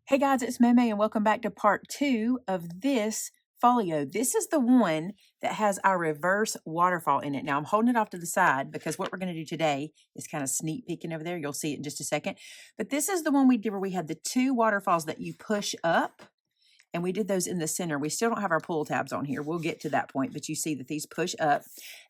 Hey guys, it's Maymay and welcome back to part 2 of this folio. This is the one that has our reverse waterfall in it. Now I'm holding it off to the side because what we're going to do today is kind of sneak peeking over there. You'll see it in just a second. But this is the one we did where we had the two waterfalls that you push up, and we did those in the center. We still don't have our pull tabs on here. We'll get to that point, but you see that these push up.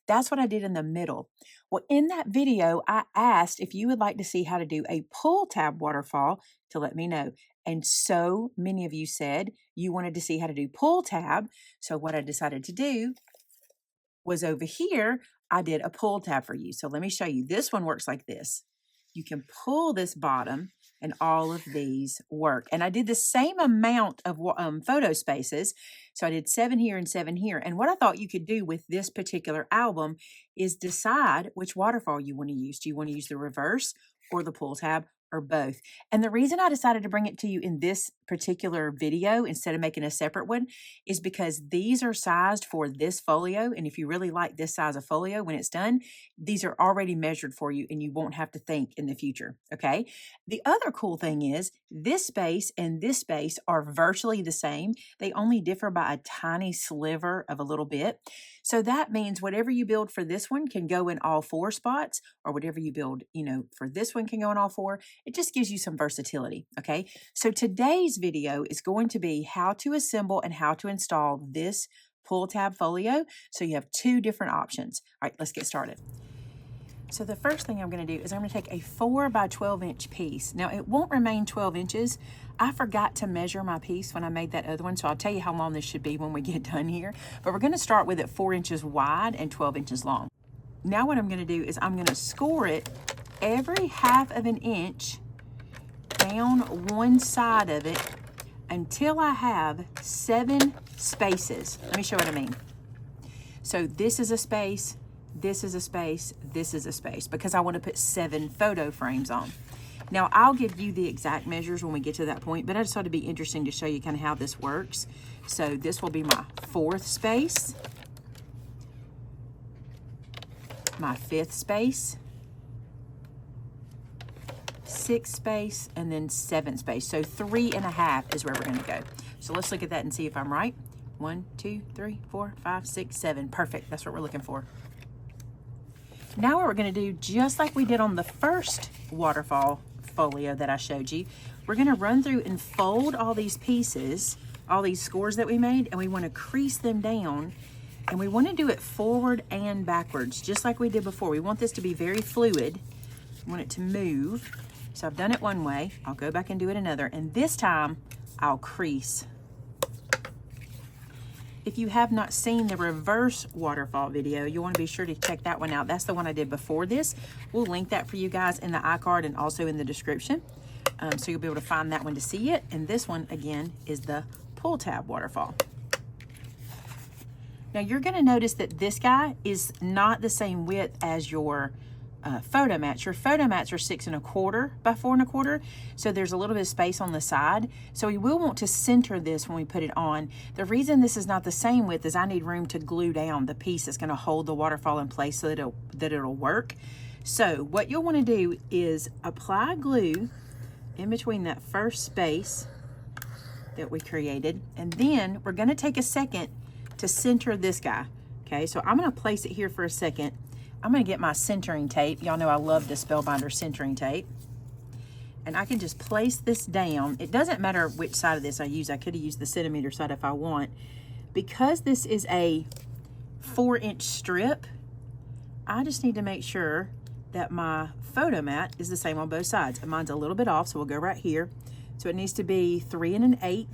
That's what I did in the middle. Well, in that video, I asked if you would like to see how to do a pull tab waterfall to let me know. And so many of you said you wanted to see how to do pull tab. So what I decided to do was over here, I did a pull tab for you. So let me show you. This one works like this. You can pull this bottom and all of these work. And I did the same amount of photo spaces. So I did 7 here and 7 here. And what I thought you could do with this particular album is decide which waterfall you want to use. Do you want to use the reverse or the pull tab or both? And the reason I decided to bring it to you in this particular video instead of making a separate one is because these are sized for this folio. And if you really like this size of folio when it's done, these are already measured for you and you won't have to think in the future. Okay. The other cool thing is this space and this space are virtually the same. They only differ by a tiny sliver of a little bit. So that means whatever you build for this one can go in all 4 spots, or whatever you build, for this one can go in all 4. It just gives you some versatility. Okay. So today's video is going to be how to assemble and how to install this pull tab folio. So you have 2 different options. All right, let's get started. So the first thing I'm going to do is I'm going to take a 4 by 12 inch piece. Now it won't remain 12 inches. I forgot to measure my piece when I made that other one, so I'll tell you how long this should be when we get done here. But we're going to start with it 4 inches wide and 12 inches long. Now what I'm going to do is I'm going to score it every 1/2 of an inch down one side of it until I have 7 spaces. Let me show what I mean. So this is a space, this is a space, this is a space, because I want to put 7 photo frames on. Now I'll give you the exact measures when we get to that point, but I just thought it'd be interesting to show you kind of how this works. So this will be my 4th space, my 5th space, 6th space, and then 7th space. So 3.5 is where we're going to go. So let's look at that and see if I'm right. 1, 2, 3, 4, 5, 6, 7. Perfect. That's what we're looking for. Now what we're going to do, just like we did on the first waterfall folio that I showed you, we're going to run through and fold all these pieces, all these scores that we made, and we want to crease them down. And we want to do it forward and backwards, just like we did before. We want this to be very fluid. We want it to move. So I've done it one way. I'll go back and do it another. And this time, I'll crease. If you have not seen the reverse waterfall video, you want to be sure to check that one out. That's the one I did before this. We'll link that for you guys in the iCard and also in the description. So you'll be able to find that one to see it. And this one, again, is the pull tab waterfall. Now you're going to notice that this guy is not the same width as your photo mats. Your photo mats are 6 1/4 by 4 1/4, so there's a little bit of space on the side. So we will want to center this when we put it on. The reason this is not the same width is I need room to glue down the piece that's going to hold the waterfall in place so that it'll work. So what you'll want to do is apply glue in between that first space that we created, and then we're going to take a second to center this guy. Okay, so I'm going to place it here for a second. I'm going to get my centering tape. Y'all know I love this Spellbinder centering tape. And I can just place this down. It doesn't matter which side of this I use. I could have used the centimeter side if I want. Because this is a 4-inch strip, I just need to make sure that my photo mat is the same on both sides. And mine's a little bit off, so we'll go right here. So it needs to be 3 1/8.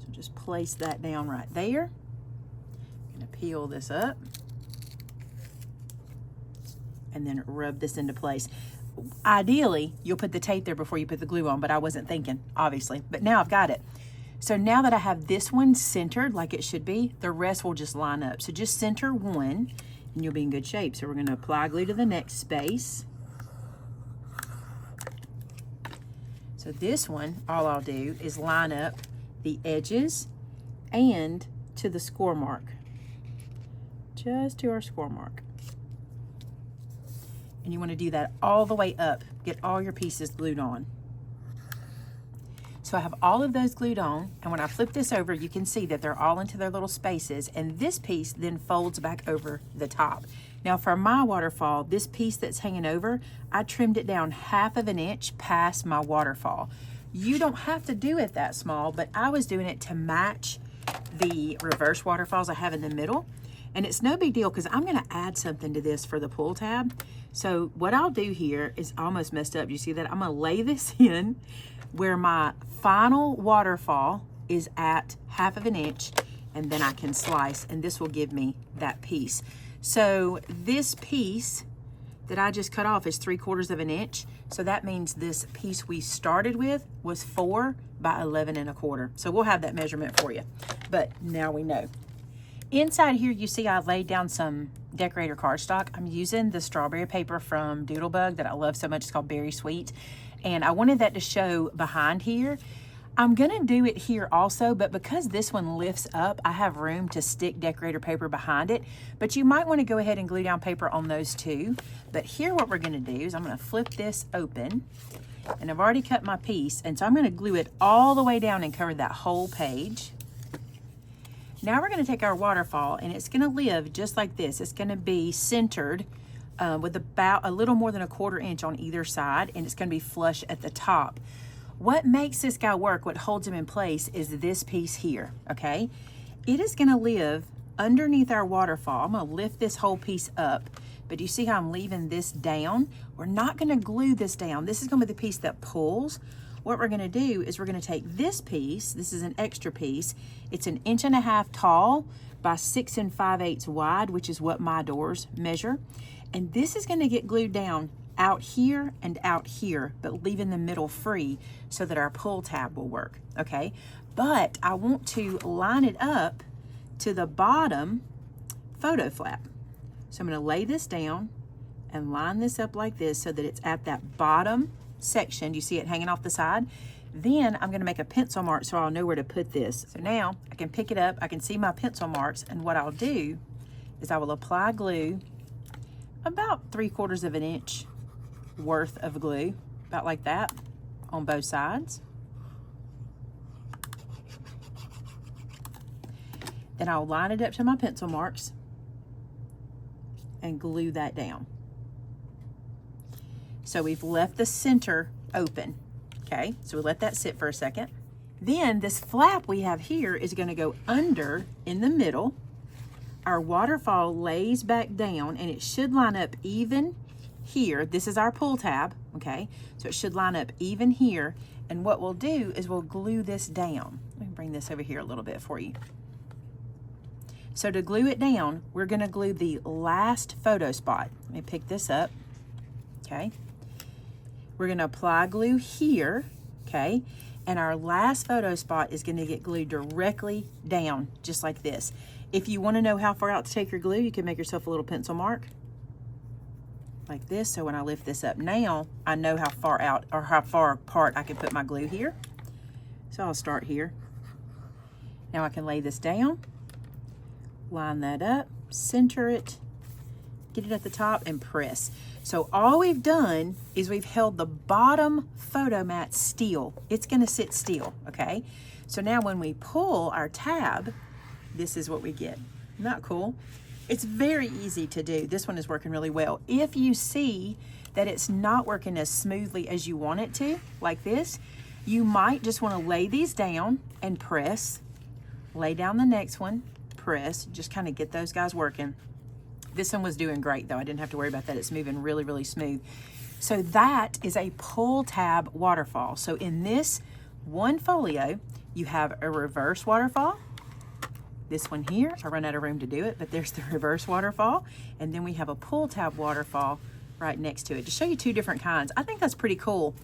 So just place that down right there. Peel this up and then rub this into place. Ideally, you'll put the tape there before you put the glue on, but I wasn't thinking, obviously. But now I've got it. So now that I have this one centered like it should be, the rest will just line up. So just center one and you'll be in good shape. So we're going to apply glue to the next space. So this one, all I'll do is line up the edges and to the score mark. Just to our score mark. And you want to do that all the way up. Get all your pieces glued on. So I have all of those glued on, and when I flip this over, you can see that they're all into their little spaces, and this piece then folds back over the top. Now for my waterfall, this piece that's hanging over, I trimmed it down 1/2 inch past my waterfall. You don't have to do it that small, but I was doing it to match the reverse waterfalls I have in the middle. And it's no big deal because I'm gonna add something to this for the pull tab. So what I'll do here is almost messed up. You see that? I'm gonna lay this in where my final waterfall is at 1/2 inch, and then I can slice, and this will give me that piece. So this piece that I just cut off is 3/4 inch. So that means this piece we started with was 4 by 11 1/4. So we'll have that measurement for you, but now we know. Inside here, you see I laid down some decorator cardstock. I'm using the strawberry paper from Doodlebug that I love so much. It's called Berry Sweet. And I wanted that to show behind here. I'm gonna do it here also, but because this one lifts up, I have room to stick decorator paper behind it. But you might wanna go ahead and glue down paper on those too. But here what we're gonna do is I'm gonna flip this open, and I've already cut my piece, and so I'm gonna glue it all the way down and cover that whole page. Now we're gonna take our waterfall, and it's gonna live just like this. It's gonna be centered with about a little more than 1/4 inch on either side, and it's gonna be flush at the top. What makes this guy work, what holds him in place, is this piece here, okay? It is gonna live underneath our waterfall. I'm gonna lift this whole piece up, but you see how I'm leaving this down? We're not gonna glue this down. This is gonna be the piece that pulls. What we're gonna do is we're gonna take this piece, this is an extra piece, it's 1.5 inches tall by 6 5/8 wide, which is what my doors measure. And this is gonna get glued down out here and out here, but leaving the middle free so that our pull tab will work, okay? But I want to line it up to the bottom photo flap. So I'm gonna lay this down and line this up like this so that it's at that bottom section. You see it hanging off the side? Then I'm gonna make a pencil mark so I'll know where to put this. So now I can pick it up, I can see my pencil marks, and what I'll do is I will apply glue, about 3/4 inch worth of glue, about like that, on both sides. Then I'll line it up to my pencil marks and glue that down. So we've left the center open, okay? So we let that sit for a second. Then this flap we have here is gonna go under in the middle. Our waterfall lays back down, and it should line up even here. This is our pull tab, okay? So it should line up even here. And what we'll do is we'll glue this down. Let me bring this over here a little bit for you. So to glue it down, we're gonna glue the last photo spot. Let me pick this up, okay? We're gonna apply glue here, okay? And our last photo spot is gonna get glued directly down, just like this. If you wanna know how far out to take your glue, you can make yourself a little pencil mark like this. So when I lift this up now, I know how far out or how far apart I can put my glue here. So I'll start here. Now I can lay this down, line that up, center it, get it at the top, and press. So all we've done is we've held the bottom photo mat still. It's gonna sit still, okay? So now when we pull our tab, this is what we get. Not cool? It's very easy to do. This one is working really well. If you see that it's not working as smoothly as you want it to, like this, you might just wanna lay these down and press, lay down the next one, press, just kind of get those guys working. This one was doing great though. I didn't have to worry about that. It's moving really, really smooth. So that is a pull tab waterfall. So in this one folio, you have a reverse waterfall. This one here, I run out of room to do it, but there's the reverse waterfall. And then we have a pull tab waterfall right next to it to show you two different kinds. I think that's pretty cool.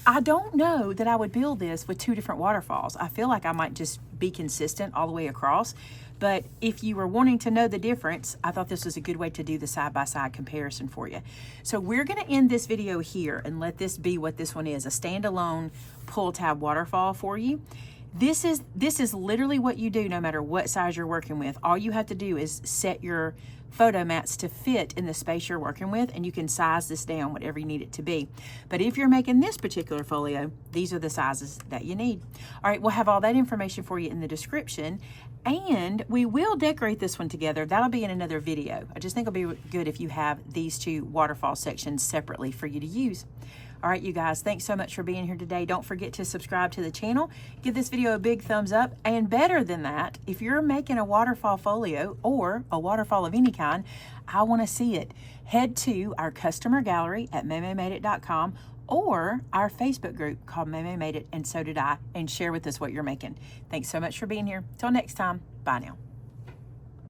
I don't know that I would build this with 2 different waterfalls. I feel like I might just be consistent all the way across. But if you were wanting to know the difference, I thought this was a good way to do the side-by-side comparison for you. So we're gonna end this video here and let this be what this one is, a standalone pull tab waterfall for you. This is literally what you do no matter what size you're working with. All you have to do is set your photo mats to fit in the space you're working with, and you can size this down whatever you need it to be. But if you're making this particular folio, these are the sizes that you need. All right, we'll have all that information for you in the description, and we will decorate this one together. That'll be in another video. I just think it'll be good if you have these two waterfall sections separately for you to use. All right, you guys, thanks so much for being here today. Don't forget to subscribe to the channel. Give this video a big thumbs up. And better than that, if you're making a waterfall folio or a waterfall of any kind, I want to see it. Head to our customer gallery at maymaymadeit.com or our Facebook group called Maymay Made It and So Did I, and share with us what you're making. Thanks so much for being here. Till next time, bye now.